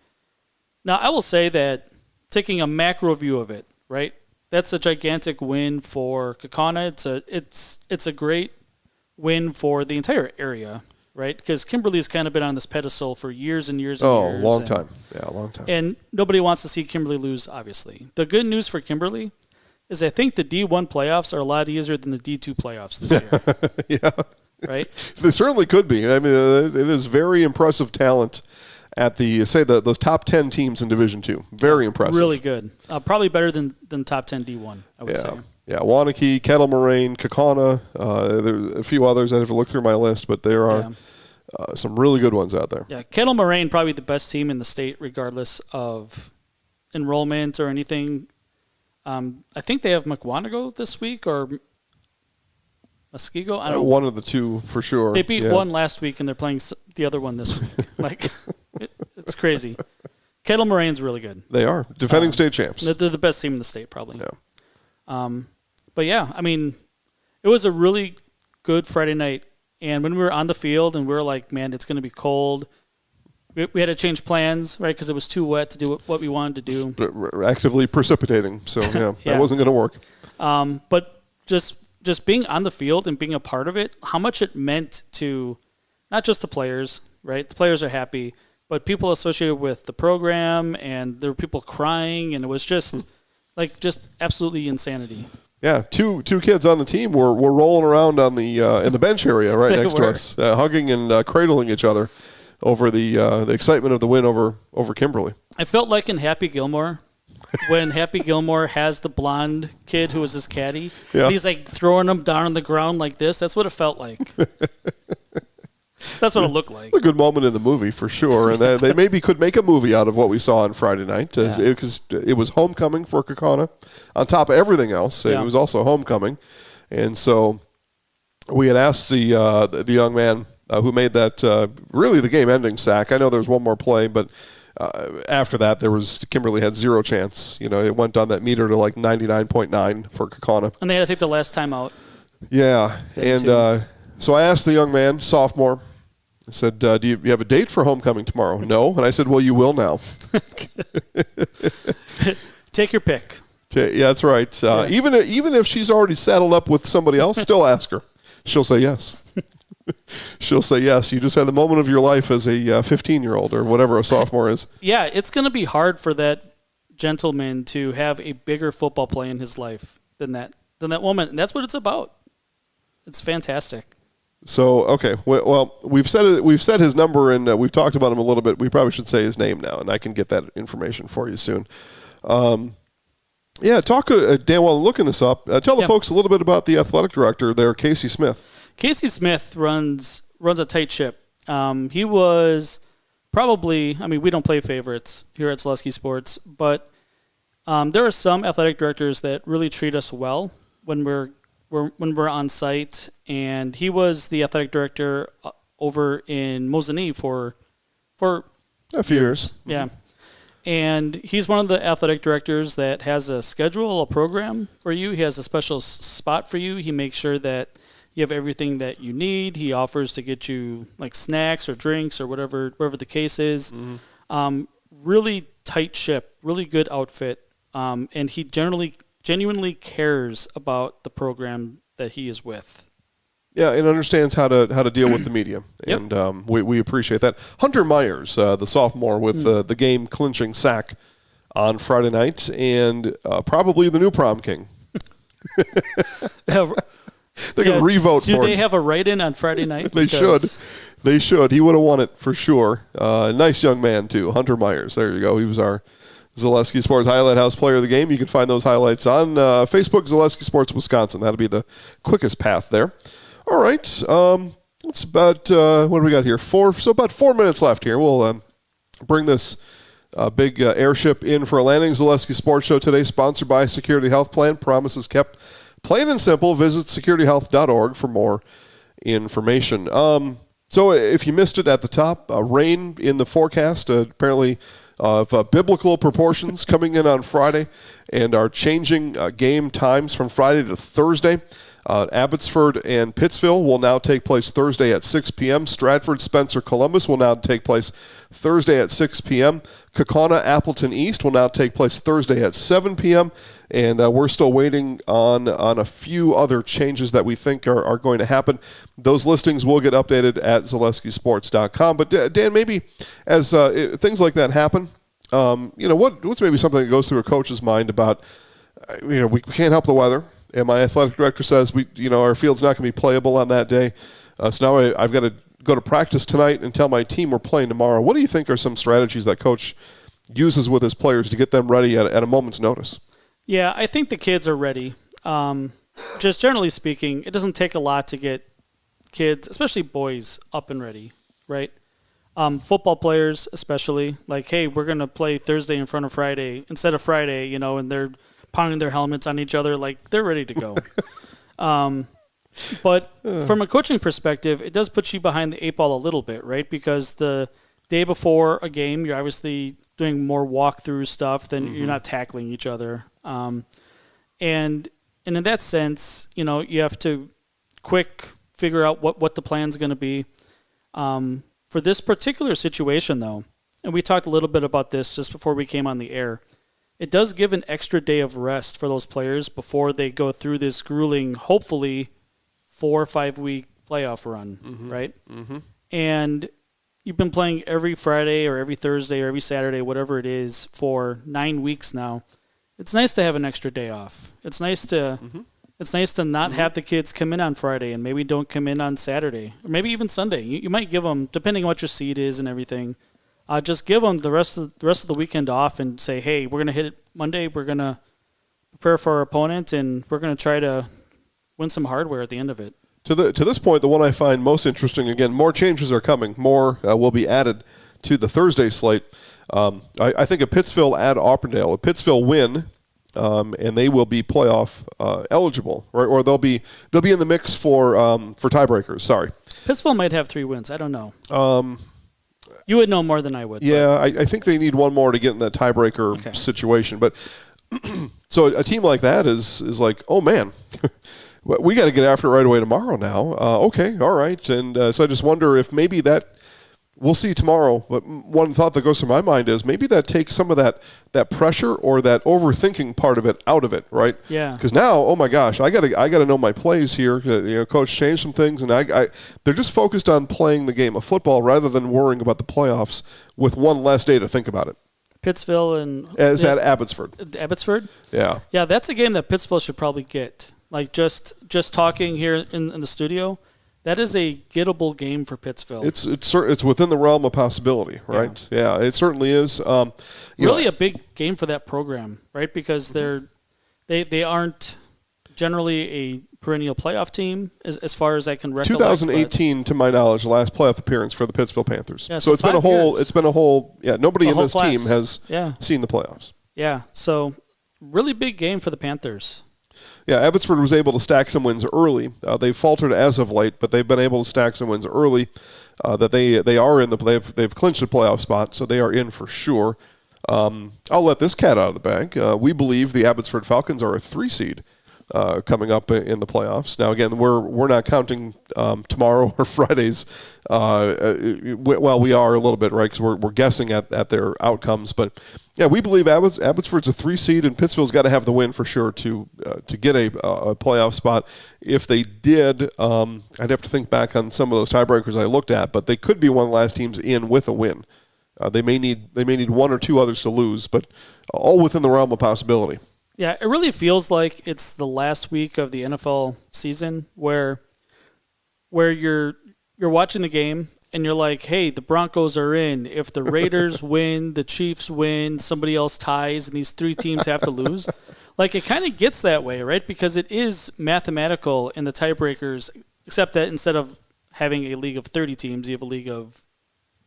Now, I will say that taking a macro view of it, right, that's a gigantic win for Kaukauna. It's a great win for the entire area, right, because Kimberly's kind of been on this pedestal for years and years and years. Oh, long time. Yeah, a long time. And nobody wants to see Kimberly lose, obviously. The good news for Kimberly is I think the D1 playoffs are a lot easier than the D2 playoffs this year. Yeah. Right? They certainly could be. I mean, it is very impressive talent at those top 10 teams in Division II. Very impressive. Really good. Probably better than top 10 D1, I would say. Yeah, Wanakee, Kettle Moraine, Kaukauna. There's a few others. I have to look through my list, but there are some really good ones out there. Yeah, Kettle Moraine probably the best team in the state regardless of enrollment or anything. I think they have McWanago this week or Muskego. I don't know. One of the two for sure. They beat one last week, and they're playing the other one this week. Like, it's crazy. Kettle Moraine's really good. They are. Defending state champs. They're the best team in the state, probably. Yeah. But, yeah, I mean, it was a really good Friday night. And when we were on the field and we were like, man, it's going to be cold, we had to change plans, right, because it was too wet to do what we wanted to do. Actively precipitating, so that wasn't going to work. But just being on the field and being a part of it, how much it meant to not just the players, right? The players are happy, but people associated with the program, and there were people crying, and it was just absolutely insanity. Yeah, two kids on the team were rolling around on the in the bench area right next to us, hugging and cradling each other over the excitement of the win over Kimberly. I felt like in Happy Gilmore, when Happy Gilmore has the blonde kid who was his caddy, and he's like throwing him down on the ground like this. That's what it felt like. That's what it looked like. A good moment in the movie for sure, and they maybe could make a movie out of what we saw on Friday night because it was homecoming for Kaukauna. On top of everything else, it was also homecoming, and so we had asked the young man who made that really the game-ending sack. I know there was one more play, but after that, Kimberly had zero chance. It went on that meter to like 99.9 for Kaukauna, and they had to take the last time out. Yeah, so I asked the young man, sophomore. I said, do you have a date for homecoming tomorrow? No. And I said, well, you will now. Take your pick. Yeah, that's right. Even if she's already saddled up with somebody else, still ask her. She'll say yes. She'll say yes. You just had the moment of your life as a 15-year-old or whatever a sophomore is. Yeah, it's going to be hard for that gentleman to have a bigger football play in his life than that woman. And that's what it's about. It's fantastic. So, okay. Well, we've said his number, and we've talked about him a little bit. We probably should say his name now, and I can get that information for you soon. Yeah, talk, Dan, while looking this up, tell the folks a little bit about the athletic director there, Casey Smith. Casey Smith runs a tight ship. He was probably, we don't play favorites here at Zaleski Sports, but there are some athletic directors that really treat us well when we're on site, and he was the athletic director over in Mosinee for a few years. Yeah. And he's one of the athletic directors that has a schedule, a program for you. He has a special spot for you. He makes sure that you have everything that you need. He offers to get you like snacks or drinks or whatever the case is. Mm-hmm. Really tight ship, really good outfit. And he genuinely cares about the program that he is with. Yeah, and understands how to deal with the media, Yep. and we appreciate that. Hunter Myers, the sophomore, with the game-clinching sack on Friday night, and probably the new prom king. They can revote for it. Do they have a write-in on Friday night? They should. They should. He would have won it for sure. Nice young man, too. Hunter Myers. There you go. He was our Zaleski Sports Highlight House player of the game. You can find those highlights on Facebook, Zaleski Sports Wisconsin. That'll be the quickest path there. All right. It's about, what do we got here? About 4 minutes left here. We'll bring this big airship in for a landing. Zaleski Sports Show today, sponsored by Security Health Plan. Promises kept. Plain and simple. Visit securityhealth.org for more information. So if you missed it at the top, rain in the forecast, apparently of biblical proportions coming in on Friday, and are changing game times from Friday to Thursday. Abbotsford and Pittsville will now take place Thursday at 6 p.m. Stratford, Spencer, Columbus will now take place Thursday at 6 p.m. Kaukauna, Appleton East will now take place Thursday at 7 p.m. And we're still waiting on a few other changes that we think are going to happen. Those listings will get updated at ZaleskiSports.com. But Dan, maybe as things like that happen, what's maybe something that goes through a coach's mind about, we can't help the weather. And my athletic director says our field's not going to be playable on that day. So now I've got to go to practice tonight and tell my team we're playing tomorrow. What do you think are some strategies that coach uses with his players to get them ready at a moment's notice? Yeah, I think the kids are ready. Just generally speaking, it doesn't take a lot to get kids, especially boys, up and ready, right? Football players especially, like, hey, we're going to play Thursday in front of Friday instead of Friday, and they're pounding their helmets on each other, like they're ready to go. But from a coaching perspective, it does put you behind the eight ball a little bit, right? Because the day before a game, you're obviously doing more walkthrough stuff than you're not tackling each other. And in that sense, you have to quick figure out what the plan's going to be. For this particular situation, though, and we talked a little bit about this just before we came on the air, it does give an extra day of rest for those players before they go through this grueling, hopefully, 4 or 5 week playoff run, right? Mm-hmm. And you've been playing every Friday or every Thursday or every Saturday, whatever it is, for 9 weeks now. It's nice to have an extra day off. It's nice to not have the kids come in on Friday and maybe don't come in on Saturday or maybe even Sunday. You might give them, depending on what your seed is and everything. Just give them the rest of the weekend off and say, hey, we're going to hit it Monday. We're going to prepare for our opponent, and we're going to try to win some hardware at the end of it. To this point, the one I find most interesting, again, more changes are coming. More will be added to the Thursday slate. I think a Pittsville at Auburndale. A Pittsville win, and they will be playoff eligible, right? Or they'll be in the mix for tiebreakers. Sorry, Pittsville might have 3 wins. I don't know. You would know more than I would. Yeah, I think they need one more to get in that tiebreaker situation. But so a team like that is like, oh, man, we got to get after it right away tomorrow now. Okay, all right. And so I just wonder if maybe that we'll see tomorrow. But one thought that goes through my mind is maybe that takes some of that pressure or that overthinking part of it out of it, right? Yeah. Because now, oh my gosh, I gotta know my plays here. Coach changed some things, and they're just focused on playing the game of football rather than worrying about the playoffs with one less day to think about it. Pittsville and at Abbotsford. Abbotsford? Yeah. Yeah, that's a game that Pittsville should probably get. Like just talking here in the studio, that is a gettable game for Pittsville. It's within the realm of possibility, right? Yeah, it certainly is. Really a big game for that program, right? Because they're They aren't generally a perennial playoff team as far as I can recollect. 2018, to my knowledge, the last playoff appearance for the Pittsville Panthers. Yeah, so it's been a whole. years. It's been a whole. Yeah, nobody in this class. team has seen the playoffs. Yeah, so really big game for the Panthers. Yeah, Abbotsford was able to stack some wins early. They've faltered as of late, but they've been able to stack some wins early. That they are in the they've clinched a playoff spot, so they are in for sure. I'll let this cat out of the bag. We believe the Abbotsford Falcons are a 3 seed coming up in the playoffs. Now, again, we're not counting tomorrow or Fridays. Well, we are a little bit, right? Because we're guessing at their outcomes, but. Yeah, we believe Abbotsford's a 3 seed, and Pittsville's got to have the win for sure to get a playoff spot. If they did, I'd have to think back on some of those tiebreakers I looked at, but they could be one of the last teams in with a win. They may need one or two others to lose, but all within the realm of possibility. Yeah, it really feels like it's the last week of the NFL season where you're watching the game. And you're like, hey, the Broncos are in. If the Raiders win, the Chiefs win, somebody else ties, and these 3 teams have to lose. Like, it kind of gets that way, right? Because it is mathematical in the tiebreakers, except that instead of having a league of 30 teams, you have a league of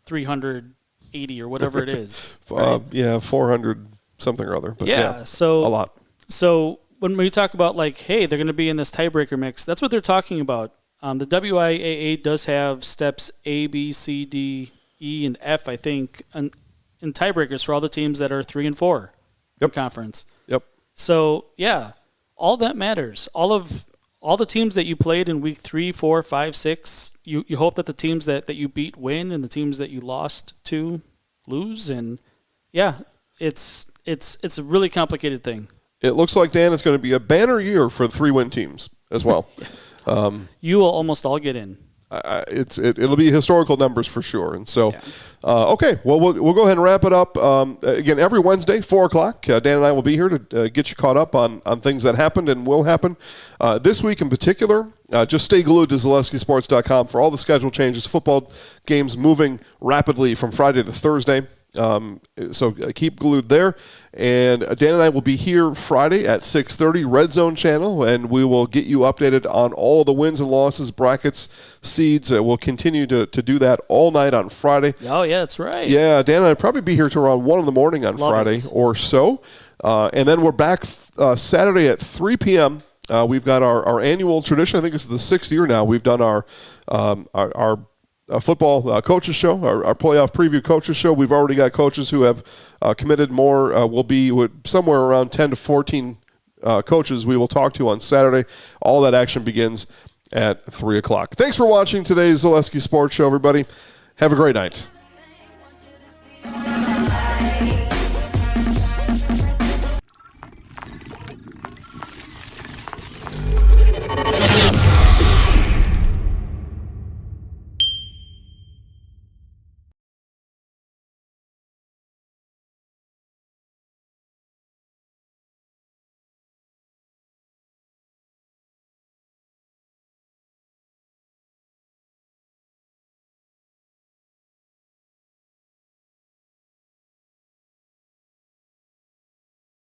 380 or whatever it is. Right? 400 something or other. But so a lot. So when we talk about, like, hey, they're going to be in this tiebreaker mix, that's what they're talking about. The WIAA does have steps A, B, C, D, E, and F, I think, in tiebreakers for all the teams that are 3 and 4 in conference. Yep. So, yeah, all that matters. All the teams that you played in week 3, 4, 5, 6, you hope that the teams that you beat win and the teams that you lost to lose. And, yeah, it's a really complicated thing. It looks like, Dan, it's going to be a banner year for the 3-win teams as well. You will almost all get in. It'll be historical numbers for sure. And so, okay, well, we'll go ahead and wrap it up. Again, every Wednesday, 4 o'clock, Dan and I will be here to get you caught up on things that happened and will happen. This week in particular, just stay glued to ZaleskiSports.com for all the schedule changes, football games moving rapidly from Friday to Thursday. So keep glued there. And Dan and I will be here Friday at 6:30, Red Zone channel, and we will get you updated on all the wins and losses, brackets, seeds. We'll continue to do that all night on Friday. Oh, yeah, that's right. Yeah, Dan and I will probably be here till around 1 in the morning on Friday or so. And then we're back Saturday at 3 p.m. We've got our annual tradition. I think it's the 6th year now. We've done our football coaches show, our playoff preview coaches show. We've already got coaches who have committed more. We'll be somewhere around 10 to 14 coaches we will talk to on Saturday. All that action begins at 3 o'clock. Thanks for watching today's Zaleski Sports Show, everybody. Have a great night.